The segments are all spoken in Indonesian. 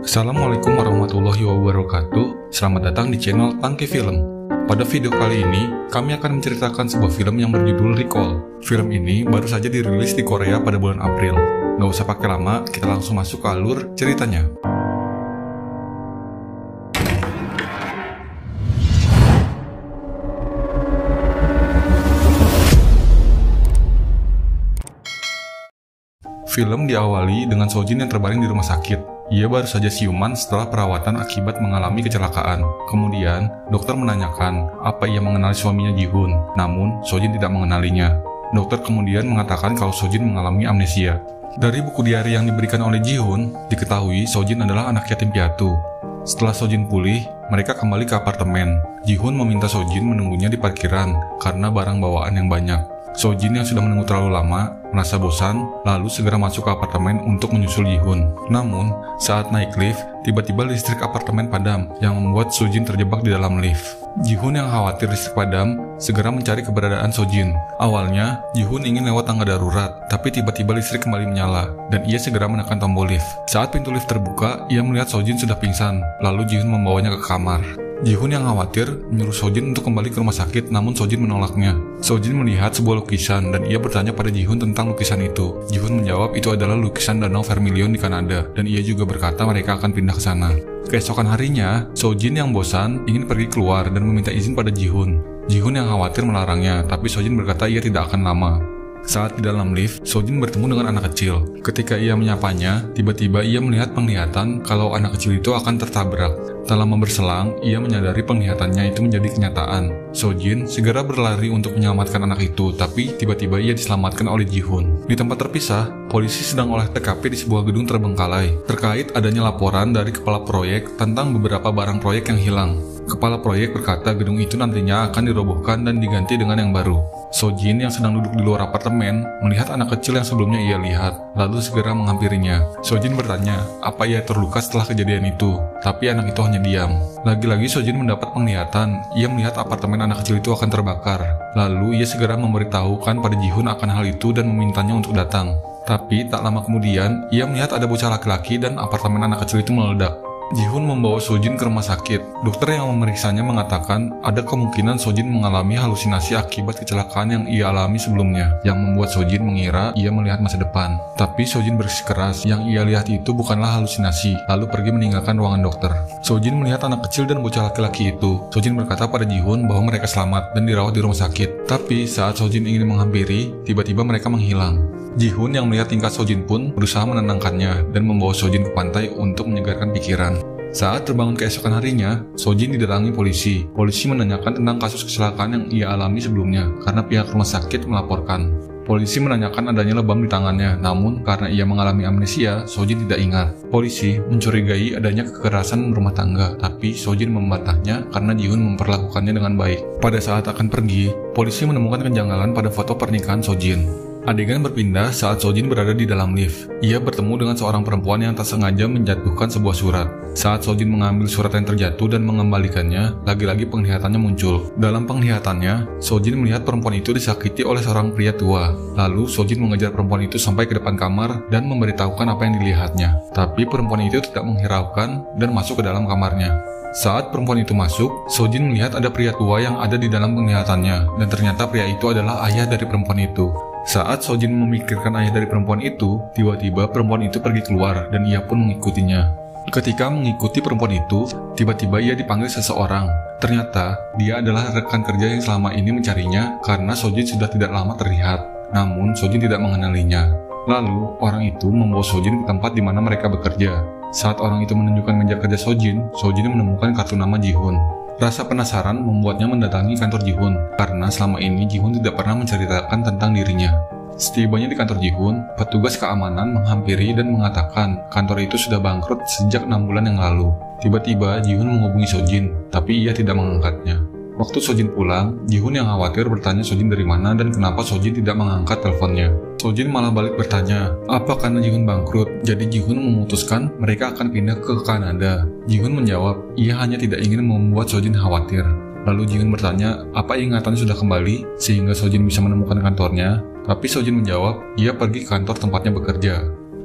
Assalamualaikum warahmatullahi wabarakatuh. Selamat datang di channel Tangki Film. Pada video kali ini, kami akan menceritakan sebuah film yang berjudul Recall. Film ini baru saja dirilis di Korea pada bulan April. Gak usah pakai lama, kita langsung masuk ke alur ceritanya. Film diawali dengan Sojin yang terbaring di rumah sakit. Ia baru saja siuman setelah perawatan akibat mengalami kecelakaan. Kemudian, dokter menanyakan apa ia mengenali suaminya Ji-hoon. Namun, Sojin tidak mengenalinya. Dokter kemudian mengatakan kalau Sojin mengalami amnesia. Dari buku diari yang diberikan oleh Ji-hoon, diketahui Sojin adalah anak yatim piatu. Setelah Sojin pulih, mereka kembali ke apartemen. Ji-hoon meminta Sojin menunggunya di parkiran karena barang bawaan yang banyak. Sojin yang sudah menunggu terlalu lama merasa bosan, lalu segera masuk ke apartemen untuk menyusul Ji-hoon. Namun, saat naik lift, tiba-tiba listrik apartemen padam yang membuat Sojin terjebak di dalam lift. Ji-hoon yang khawatir listrik padam segera mencari keberadaan Sojin. Awalnya, Ji-hoon ingin lewat tangga darurat, tapi tiba-tiba listrik kembali menyala dan ia segera menekan tombol lift. Saat pintu lift terbuka, ia melihat Sojin sudah pingsan, lalu Ji-hoon membawanya ke kamar. Ji-hoon yang khawatir menyuruh Sojin untuk kembali ke rumah sakit, namun Sojin menolaknya. Sojin melihat sebuah lukisan dan ia bertanya pada Ji-hoon tentang lukisan itu. Ji-hoon menjawab itu adalah lukisan Danau Vermilion di Kanada dan ia juga berkata mereka akan pindah ke sana. Keesokan harinya, Sojin yang bosan ingin pergi keluar dan meminta izin pada Ji-hoon. Ji-hoon yang khawatir melarangnya, tapi Sojin berkata ia tidak akan lama. Saat di dalam lift, Sojin bertemu dengan anak kecil. Ketika ia menyapanya, tiba-tiba ia melihat penglihatan kalau anak kecil itu akan tertabrak. Tak lama berselang, ia menyadari penglihatannya itu menjadi kenyataan. Sojin segera berlari untuk menyelamatkan anak itu, tapi tiba-tiba ia diselamatkan oleh Ji-hoon. Di tempat terpisah, polisi sedang olah TKP di sebuah gedung terbengkalai, terkait adanya laporan dari kepala proyek tentang beberapa barang proyek yang hilang. Kepala proyek berkata gedung itu nantinya akan dirobohkan dan diganti dengan yang baru. Sojin yang sedang duduk di luar apartemen melihat anak kecil yang sebelumnya ia lihat, lalu segera menghampirinya. Sojin bertanya apa ia terluka setelah kejadian itu, tapi anak itu hanya diam. Lagi-lagi Sojin mendapat penglihatan, ia melihat apartemen anak kecil itu akan terbakar. Lalu ia segera memberitahukan pada Ji-hoon akan hal itu dan memintanya untuk datang. Tapi tak lama kemudian, ia melihat ada bocah laki-laki dan apartemen anak kecil itu meledak. Ji-hoon membawa Sojin ke rumah sakit. Dokter yang memeriksanya mengatakan ada kemungkinan Sojin mengalami halusinasi akibat kecelakaan yang ia alami sebelumnya, yang membuat Sojin mengira ia melihat masa depan. Tapi Sojin bersikeras yang ia lihat itu bukanlah halusinasi, lalu pergi meninggalkan ruangan dokter. Sojin melihat anak kecil dan bocah laki-laki itu. Sojin berkata pada Ji-hoon bahwa mereka selamat dan dirawat di rumah sakit. Tapi saat Sojin ingin menghampiri, tiba-tiba mereka menghilang. Ji-hoon yang melihat tingkah Sojin pun berusaha menenangkannya dan membawa Sojin ke pantai untuk menyegarkan pikiran. Saat terbangun keesokan harinya, Sojin didatangi polisi. Polisi menanyakan tentang kasus kecelakaan yang ia alami sebelumnya karena pihak rumah sakit melaporkan. Polisi menanyakan adanya lebam di tangannya, namun karena ia mengalami amnesia, Sojin tidak ingat. Polisi mencurigai adanya kekerasan rumah tangga, tapi Sojin membantahnya karena Ji-hoon memperlakukannya dengan baik. Pada saat akan pergi, polisi menemukan kejanggalan pada foto pernikahan Sojin. Adegan berpindah saat Sojin berada di dalam lift. Ia bertemu dengan seorang perempuan yang tak sengaja menjatuhkan sebuah surat. Saat Sojin mengambil surat yang terjatuh dan mengembalikannya, lagi-lagi penglihatannya muncul. Dalam penglihatannya, Sojin melihat perempuan itu disakiti oleh seorang pria tua. Lalu Sojin mengejar perempuan itu sampai ke depan kamar dan memberitahukan apa yang dilihatnya. Tapi perempuan itu tidak menghiraukan dan masuk ke dalam kamarnya. Saat perempuan itu masuk, Sojin melihat ada pria tua yang ada di dalam penglihatannya, dan ternyata pria itu adalah ayah dari perempuan itu. Saat Sojin memikirkan ayah dari perempuan itu, tiba-tiba perempuan itu pergi keluar dan ia pun mengikutinya. Ketika mengikuti perempuan itu, tiba-tiba ia dipanggil seseorang. Ternyata, dia adalah rekan kerja yang selama ini mencarinya karena Sojin sudah tidak lama terlihat. Namun, Sojin tidak mengenalinya. Lalu, orang itu membawa Sojin ke tempat di mana mereka bekerja. Saat orang itu menunjukkan meja kerja Sojin menemukan kartu nama Ji-hoon. Rasa penasaran membuatnya mendatangi kantor Ji-hoon, karena selama ini Ji-hoon tidak pernah menceritakan tentang dirinya. Setibanya di kantor Ji-hoon, petugas keamanan menghampiri dan mengatakan kantor itu sudah bangkrut sejak 6 bulan yang lalu. Tiba-tiba Ji-hoon menghubungi Sojin, tapi ia tidak mengangkatnya. Waktu Sojin pulang, Ji-hoon yang khawatir bertanya Sojin dari mana dan kenapa Sojin tidak mengangkat teleponnya. Sojin malah balik bertanya, apa karena Ji-hoon bangkrut? Jadi Ji-hoon memutuskan mereka akan pindah ke Kanada. Ji-hoon menjawab, ia hanya tidak ingin membuat Sojin khawatir. Lalu Ji-hoon bertanya, apa ingatannya sudah kembali sehingga Sojin bisa menemukan kantornya? Tapi Sojin menjawab, ia pergi ke kantor tempatnya bekerja.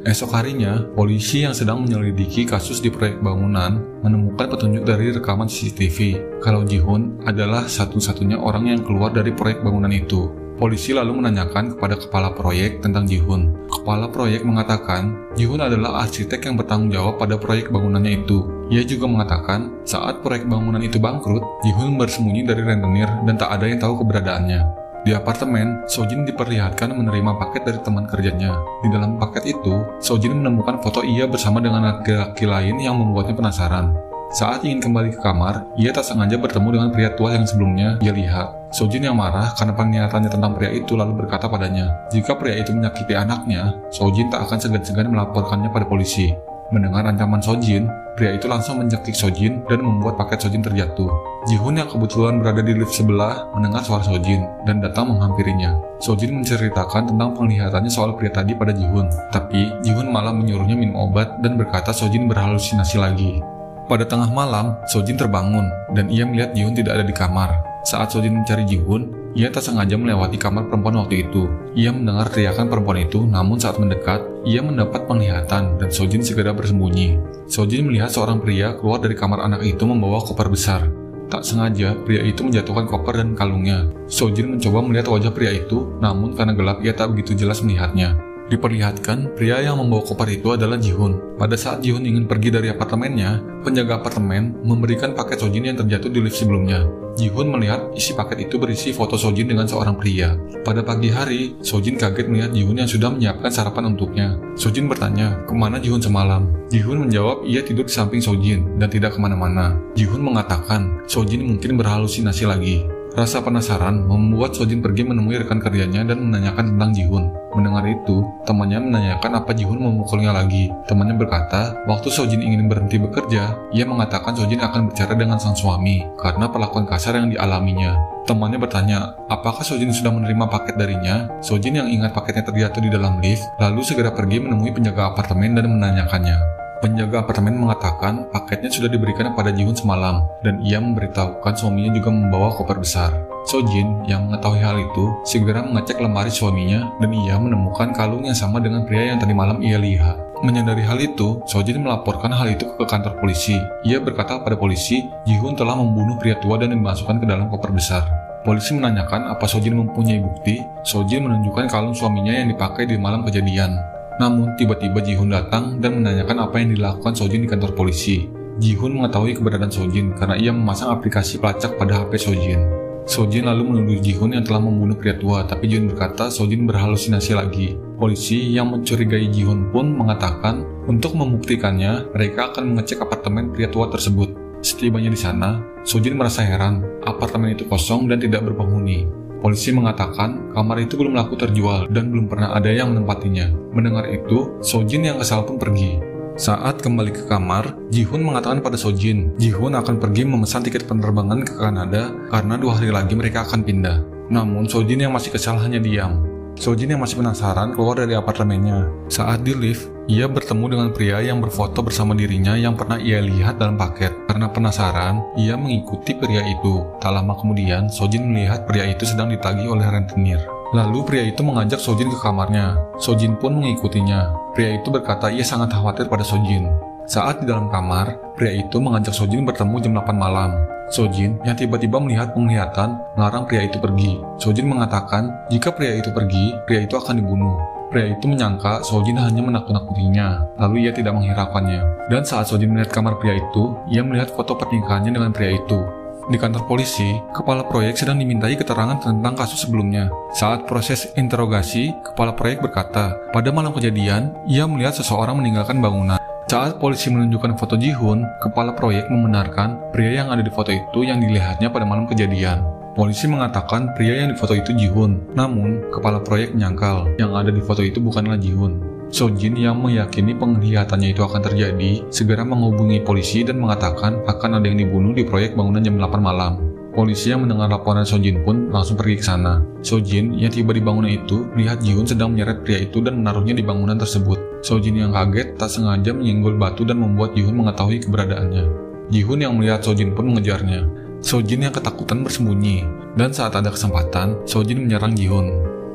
Esok harinya, polisi yang sedang menyelidiki kasus di proyek bangunan menemukan petunjuk dari rekaman CCTV kalau Ji-hoon adalah satu-satunya orang yang keluar dari proyek bangunan itu. Polisi lalu menanyakan kepada kepala proyek tentang Ji-hoon. Kepala proyek mengatakan Ji-hoon adalah arsitek yang bertanggung jawab pada proyek bangunannya itu. Ia juga mengatakan saat proyek bangunan itu bangkrut, Ji-hoon bersembunyi dari rentenir dan tak ada yang tahu keberadaannya. Di apartemen, Sojin diperlihatkan menerima paket dari teman kerjanya. Di dalam paket itu, Sojin menemukan foto ia bersama dengan laki-laki lain yang membuatnya penasaran. Saat ingin kembali ke kamar, ia tak sengaja bertemu dengan pria tua yang sebelumnya ia lihat. Sojin yang marah karena penglihatannya tentang pria itu lalu berkata padanya, jika pria itu menyakiti anaknya, Sojin tak akan segan-segan melaporkannya pada polisi. Mendengar ancaman Sojin, pria itu langsung mencekik Sojin dan membuat paket Sojin terjatuh. Ji-hoon yang kebetulan berada di lift sebelah mendengar suara Sojin dan datang menghampirinya. Sojin menceritakan tentang penglihatannya soal pria tadi pada Ji-hoon, tapi Ji-hoon malah menyuruhnya minum obat dan berkata Sojin berhalusinasi lagi. Pada tengah malam, Sojin terbangun dan ia melihat Ji-hoon tidak ada di kamar. Saat Sojin mencari Ji-hoon, ia tak sengaja melewati kamar perempuan waktu itu. Ia mendengar teriakan perempuan itu, namun saat mendekat, ia mendapat penglihatan dan Sojin segera bersembunyi. Sojin melihat seorang pria keluar dari kamar anak itu membawa koper besar. Tak sengaja, pria itu menjatuhkan koper dan kalungnya. Sojin mencoba melihat wajah pria itu, namun karena gelap ia tak begitu jelas melihatnya. Diperlihatkan, pria yang membawa koper itu adalah Ji-hoon. Pada saat Ji-hoon ingin pergi dari apartemennya, penjaga apartemen memberikan paket Sojin yang terjatuh di lift sebelumnya. Ji-hoon melihat isi paket itu berisi foto Sojin dengan seorang pria. Pada pagi hari, Sojin kaget melihat Ji-hoon yang sudah menyiapkan sarapan untuknya. Sojin bertanya, kemana Ji-hoon semalam? Ji-hoon menjawab ia tidur di samping Sojin dan tidak kemana-mana. Ji-hoon mengatakan, Sojin mungkin berhalusinasi lagi. Rasa penasaran membuat Sojin pergi menemui rekan kerjanya dan menanyakan tentang Ji-hoon. Mendengar itu, temannya menanyakan apa Ji-hoon memukulnya lagi. Temannya berkata, waktu Sojin ingin berhenti bekerja, ia mengatakan Sojin akan bercerai dengan sang suami karena perlakuan kasar yang dialaminya. Temannya bertanya, apakah Sojin sudah menerima paket darinya? Sojin yang ingat paketnya terjatuh di dalam lift, lalu segera pergi menemui penjaga apartemen dan menanyakannya. Penjaga apartemen mengatakan paketnya sudah diberikan kepada Ji-hoon semalam dan ia memberitahukan suaminya juga membawa koper besar. Sojin yang mengetahui hal itu segera mengecek lemari suaminya dan ia menemukan kalung yang sama dengan pria yang tadi malam ia lihat. Menyadari hal itu, Sojin melaporkan hal itu ke kantor polisi. Ia berkata pada polisi, Ji-hoon telah membunuh pria tua dan dimasukkan ke dalam koper besar. Polisi menanyakan apa Sojin mempunyai bukti. Sojin menunjukkan kalung suaminya yang dipakai di malam kejadian. Namun, tiba-tiba Ji-hoon datang dan menanyakan apa yang dilakukan Sojin di kantor polisi. Ji-hoon mengetahui keberadaan Sojin karena ia memasang aplikasi pelacak pada HP Sojin. Sojin lalu menuduh Ji-hoon yang telah membunuh pria tua, tapi Ji-hoon berkata Sojin berhalusinasi lagi. Polisi yang mencurigai Ji-hoon pun mengatakan untuk membuktikannya, mereka akan mengecek apartemen pria tua tersebut. Setibanya di sana, Sojin merasa heran, apartemen itu kosong dan tidak berpenghuni. Polisi mengatakan kamar itu belum laku terjual dan belum pernah ada yang menempatinya. Mendengar itu, Sojin yang kesal pun pergi. Saat kembali ke kamar, Ji-hoon mengatakan pada Sojin, Ji-hoon akan pergi memesan tiket penerbangan ke Kanada karena 2 hari lagi mereka akan pindah. Namun, Sojin yang masih kesal hanya diam. Sojin yang masih penasaran keluar dari apartemennya. Saat di lift, ia bertemu dengan pria yang berfoto bersama dirinya yang pernah ia lihat dalam paket. Karena penasaran, ia mengikuti pria itu. Tak lama kemudian, Sojin melihat pria itu sedang ditagih oleh rentenir. Lalu pria itu mengajak Sojin ke kamarnya. Sojin pun mengikutinya. Pria itu berkata ia sangat khawatir pada Sojin. Saat di dalam kamar, pria itu mengajak Sojin bertemu jam 8 malam. Sojin yang tiba-tiba melihat penglihatan melarang pria itu pergi. Sojin mengatakan jika pria itu pergi, pria itu akan dibunuh. Pria itu menyangka Sojin hanya menakut-nakutinya, lalu ia tidak menghiraukannya. Dan saat Sojin melihat kamar pria itu, ia melihat foto pernikahannya dengan pria itu. Di kantor polisi, kepala proyek sedang dimintai keterangan tentang kasus sebelumnya. Saat proses interogasi, kepala proyek berkata, pada malam kejadian, ia melihat seseorang meninggalkan bangunan. Saat polisi menunjukkan foto Ji-hoon, kepala proyek membenarkan pria yang ada di foto itu yang dilihatnya pada malam kejadian. Polisi mengatakan pria yang di foto itu Ji-hoon, namun kepala proyek menyangkal yang ada di foto itu bukanlah Ji-hoon. Sojin yang meyakini penglihatannya itu akan terjadi, segera menghubungi polisi dan mengatakan akan ada yang dibunuh di proyek bangunan jam 8 malam. Polisi yang mendengar laporan Sojin pun langsung pergi ke sana. Sojin yang tiba di bangunan itu melihat Ji-hoon sedang menyeret pria itu dan menaruhnya di bangunan tersebut. Sojin yang kaget tak sengaja menyenggol batu dan membuat Ji-hoon mengetahui keberadaannya. Ji-hoon yang melihat Sojin pun mengejarnya. Sojin yang ketakutan bersembunyi, dan saat ada kesempatan, Sojin menyerang Ji-hoon.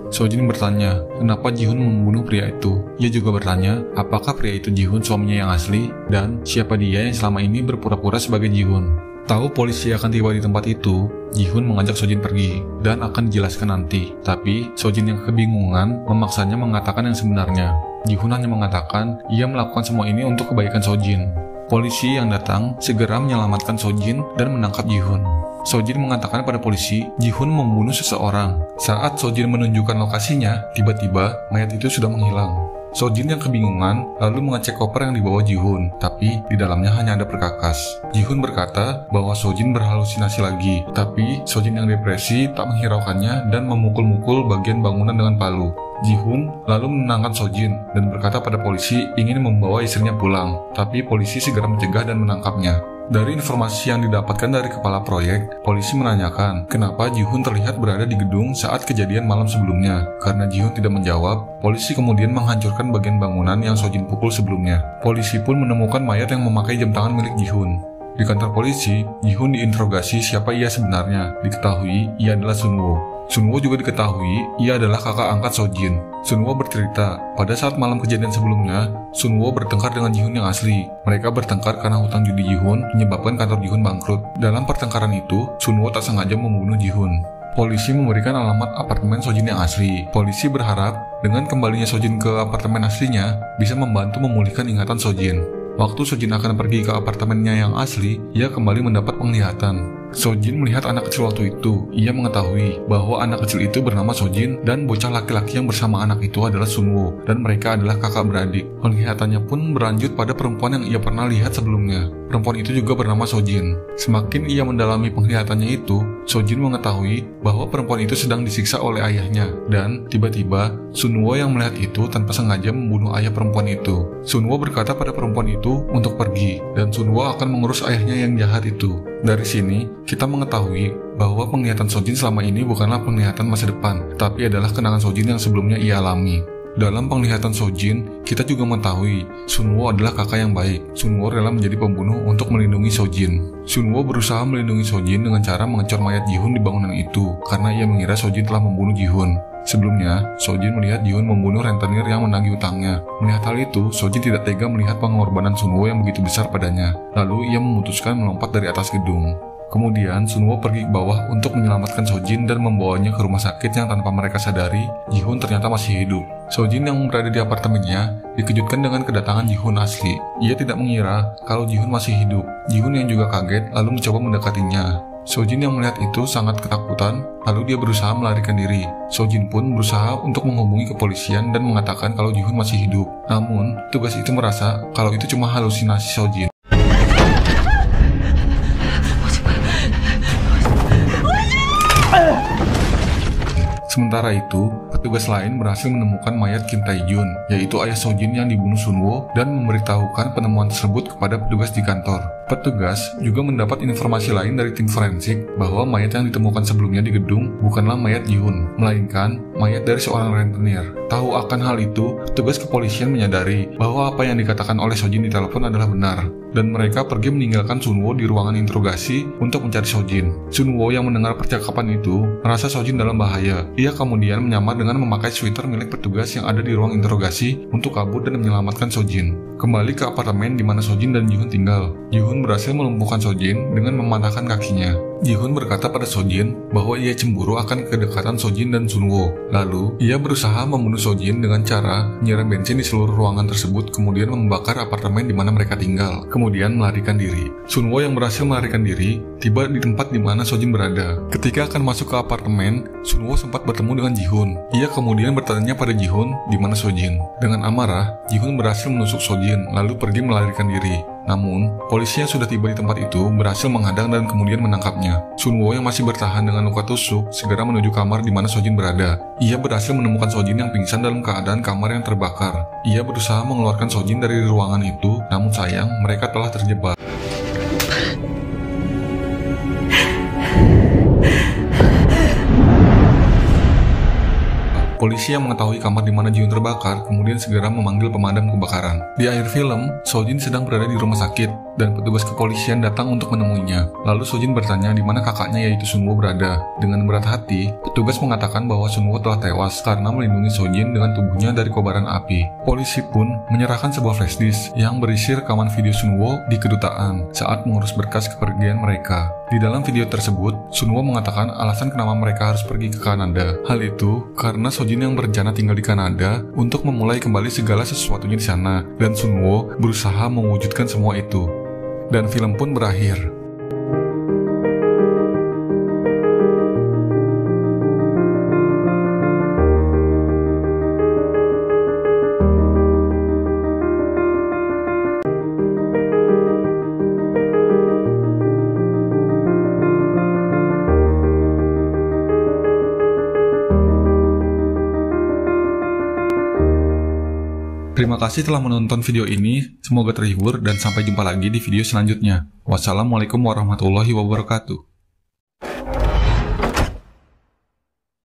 Sojin bertanya, kenapa Ji-hun membunuh pria itu? Ia juga bertanya, apakah pria itu Ji-hun suaminya yang asli? Dan siapa dia yang selama ini berpura-pura sebagai Ji-hun? Tahu polisi akan tiba di tempat itu, Ji-hun mengajak Sojin pergi dan akan dijelaskan nanti. Tapi Sojin yang kebingungan memaksanya mengatakan yang sebenarnya. Ji-hun hanya mengatakan ia melakukan semua ini untuk kebaikan Sojin. Polisi yang datang segera menyelamatkan Sojin dan menangkap Ji-hun. Sojin mengatakan pada polisi, Ji-hun membunuh seseorang. Saat Sojin menunjukkan lokasinya, tiba-tiba mayat itu sudah menghilang. Sojin yang kebingungan lalu mengecek koper yang dibawa Ji-hun, tapi di dalamnya hanya ada perkakas. Ji-hun berkata bahwa Sojin berhalusinasi lagi, tapi Sojin yang depresi tak menghiraukannya dan memukul-mukul bagian bangunan dengan palu. Ji-hun lalu menenangkan Sojin dan berkata pada polisi ingin membawa istrinya pulang, tapi polisi segera mencegah dan menangkapnya. Dari informasi yang didapatkan dari kepala proyek, polisi menanyakan kenapa Ji-hun terlihat berada di gedung saat kejadian malam sebelumnya. Karena Ji-hun tidak menjawab, polisi kemudian menghancurkan bagian bangunan yang Sojin pukul sebelumnya. Polisi pun menemukan mayat yang memakai jam tangan milik Ji-hun. Di kantor polisi, Ji-hun diinterogasi siapa ia sebenarnya. Diketahui ia adalah Sun-woo. Sun-woo juga diketahui ia adalah kakak angkat Sojin. Sun-woo bercerita, pada saat malam kejadian sebelumnya, Sun-woo bertengkar dengan Ji-hun yang asli. Mereka bertengkar karena hutang judi Ji-hun menyebabkan kantor Ji-hun bangkrut. Dalam pertengkaran itu, Sun-woo tak sengaja membunuh Ji-hun. Polisi memberikan alamat apartemen Sojin yang asli. Polisi berharap dengan kembalinya Sojin ke apartemen aslinya bisa membantu memulihkan ingatan Sojin. Waktu Sojin akan pergi ke apartemennya yang asli, ia kembali mendapat penglihatan. Sojin melihat anak kecil waktu itu. Ia mengetahui bahwa anak kecil itu bernama Sojin dan bocah laki-laki yang bersama anak itu adalah Sun-woo dan mereka adalah kakak beradik. Penglihatannya pun berlanjut pada perempuan yang ia pernah lihat sebelumnya. Perempuan itu juga bernama Sojin. Semakin ia mendalami penglihatannya itu, Sojin mengetahui bahwa perempuan itu sedang disiksa oleh ayahnya dan tiba-tiba Sun-woo yang melihat itu tanpa sengaja membunuh ayah perempuan itu. Sun-woo berkata pada perempuan itu untuk pergi dan Sun-woo akan mengurus ayahnya yang jahat itu. Dari sini, kita mengetahui bahwa penglihatan Sojin selama ini bukanlah penglihatan masa depan, tapi adalah kenangan Sojin yang sebelumnya ia alami. Dalam penglihatan Sojin, kita juga mengetahui Sun-woo adalah kakak yang baik. Sun-woo rela menjadi pembunuh untuk melindungi Sojin. Sun-woo berusaha melindungi Sojin dengan cara mengecor mayat Ji-hun di bangunan itu, karena ia mengira Sojin telah membunuh Ji-hun. Sebelumnya, Sojin melihat Ji-hun membunuh rentenir yang menagih utangnya. Melihat hal itu, Sojin tidak tega melihat pengorbanan Sun-woo yang begitu besar padanya. Lalu ia memutuskan melompat dari atas gedung. Kemudian Sun-woo pergi ke bawah untuk menyelamatkan Sojin dan membawanya ke rumah sakit yang tanpa mereka sadari, Ji-hun ternyata masih hidup. Sojin yang berada di apartemennya dikejutkan dengan kedatangan Ji-hun asli. Ia tidak mengira kalau Ji-hun masih hidup. Ji-hun yang juga kaget lalu mencoba mendekatinya. Sojin yang melihat itu sangat ketakutan, lalu dia berusaha melarikan diri. Sojin pun berusaha untuk menghubungi kepolisian dan mengatakan kalau Ji-hun masih hidup. Namun, tugas itu merasa kalau itu cuma halusinasi Sojin. Sementara itu, petugas lain berhasil menemukan mayat Kim Tae-jun, yaitu ayah Sojin yang dibunuh Sun-woo, dan memberitahukan penemuan tersebut kepada petugas di kantor. Petugas juga mendapat informasi lain dari tim forensik bahwa mayat yang ditemukan sebelumnya di gedung bukanlah mayat Ji-hun, melainkan mayat dari seorang rentenir. Tahu akan hal itu, petugas kepolisian menyadari bahwa apa yang dikatakan oleh Sojin di telepon adalah benar, dan mereka pergi meninggalkan Sun-woo di ruangan interogasi untuk mencari Sojin. Sun-woo yang mendengar percakapan itu merasa Sojin dalam bahaya. Ia kemudian menyamar dengan memakai sweater milik petugas yang ada di ruang interogasi untuk kabur dan menyelamatkan Sojin. Kembali ke apartemen di mana Sojin dan Ji-hun tinggal. Ji-hun berhasil melumpuhkan Sojin dengan mematahkan kakinya. Ji-hun berkata pada Sojin bahwa ia cemburu akan kedekatan Sojin dan Sun-woo. Lalu, ia berusaha membunuh Sojin dengan cara menyiram bensin di seluruh ruangan tersebut, kemudian membakar apartemen di mana mereka tinggal, kemudian melarikan diri. Sun-woo yang berhasil melarikan diri tiba di tempat di mana Sojin berada. Ketika akan masuk ke apartemen, Sun-woo sempat bertemu dengan Ji-hun. Ia kemudian bertanya pada Ji-hun di mana Sojin. Dengan amarah, Ji-hun berhasil menusuk Sojin, lalu pergi melarikan diri. Namun, polisi yang sudah tiba di tempat itu berhasil menghadang dan kemudian menangkapnya. Sun-woo yang masih bertahan dengan luka tusuk segera menuju kamar di mana Sojin berada. Ia berhasil menemukan Sojin yang pingsan dalam keadaan kamar yang terbakar. Ia berusaha mengeluarkan Sojin dari ruangan itu, namun sayang mereka telah terjebak. Polisi yang mengetahui kamar di mana Ji-hun terbakar kemudian segera memanggil pemadam kebakaran. Di akhir film, Sojin sedang berada di rumah sakit. dan petugas kepolisian datang untuk menemuinya. Lalu Sojin bertanya di mana kakaknya yaitu Sunwo berada. Dengan berat hati, petugas mengatakan bahwa Sunwo telah tewas karena melindungi Sojin dengan tubuhnya dari kobaran api. Polisi pun menyerahkan sebuah flash disk yang berisi rekaman video Sunwo di kedutaan saat mengurus berkas kepergian mereka. Di dalam video tersebut, Sunwo mengatakan alasan kenapa mereka harus pergi ke Kanada. Hal itu karena Sojin yang berencana tinggal di Kanada untuk memulai kembali segala sesuatunya di sana, dan Sunwo berusaha mewujudkan semua itu. Dan film pun berakhir. Terima kasih telah menonton video ini, semoga terhibur dan sampai jumpa lagi di video selanjutnya. Wassalamualaikum warahmatullahi wabarakatuh.